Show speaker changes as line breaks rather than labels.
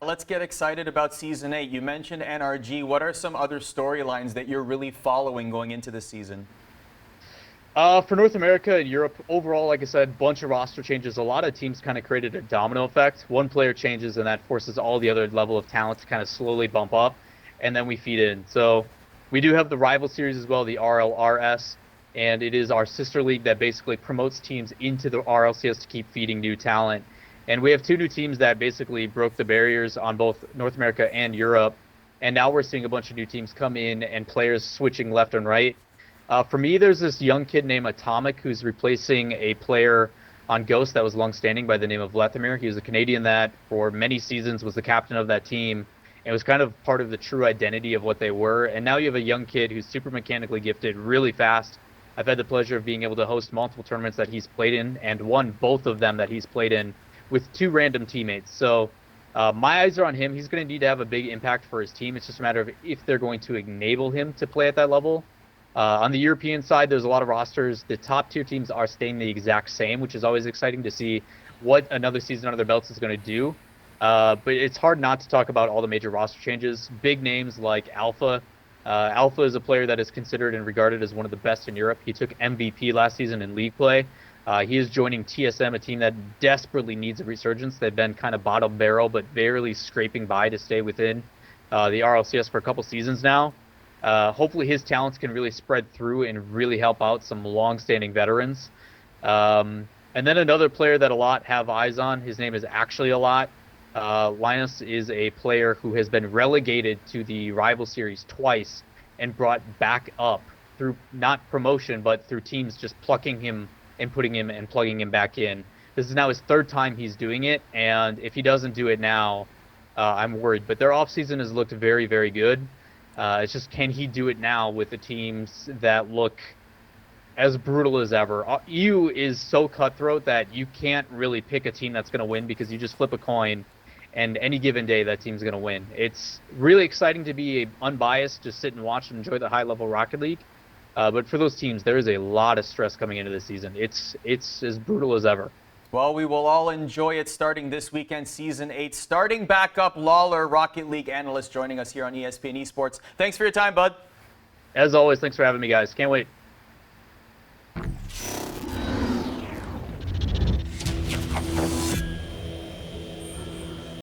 Let's get excited about Season 8. You mentioned NRG. What are some other storylines that you're really following going into this season?
For North America and Europe, overall, like I said, bunch of roster changes. A lot of teams kind of created a domino effect. One player changes, and that forces all the other level of talent to kind of slowly bump up, and then we feed in. So we do have the rival series as well, the RLRS, and it is our sister league that basically promotes teams into the RLCS to keep feeding new talent. And we have two new teams that basically broke the barriers on both North America and Europe. And now we're seeing a bunch of new teams come in and players switching left and right. For me, there's this young kid named Atomic who's replacing a player on Ghost that was long-standing by the name of Lethamir. He was a Canadian that for many seasons was the captain of that team and was kind of part of the true identity of what they were. And now you have a young kid who's super mechanically gifted, really fast. I've had the pleasure of being able to host multiple tournaments that he's played in and won both of them that he's played in with two random teammates. So my eyes are on him. He's going to need to have a big impact for his team. It's just a matter of if they're going to enable him to play at that level. On the European side, there's a lot of rosters. The top tier teams are staying the exact same, which is always exciting to see what another season under their belts is going to do. But it's hard not to talk about all the major roster changes. Big names like Alpha. Alpha is a player that is considered and regarded as one of the best in Europe. He took MVP last season in league play. He is joining TSM, a team that desperately needs a resurgence. They've been kind of bottom barrel, but barely scraping by to stay within the RLCS for a couple seasons now. Hopefully his talents can really spread through and really help out some long-standing veterans. And then another player that a lot have eyes on, his name is actually a lot. Linus is a player who has been relegated to the rival series twice and brought back up through not promotion, but through teams just plucking him and putting him and plugging him back in. This is now his third time he's doing it, and if he doesn't do it now, I'm worried. But their offseason has looked very, very good. It's just, can he do it now with the teams that look as brutal as ever? EU is so cutthroat that you can't really pick a team that's going to win because you just flip a coin, and any given day that team's going to win. It's really exciting to be unbiased, just sit and watch and enjoy the high-level Rocket League. But for those teams, there is a lot of stress coming into this season. It's as brutal as ever.
Well, we will all enjoy it starting this weekend, Season 8. Starting back up, Lawler, Rocket League analyst, joining us here on ESPN Esports. Thanks for your time, bud.
As always, thanks for having me, guys. Can't wait.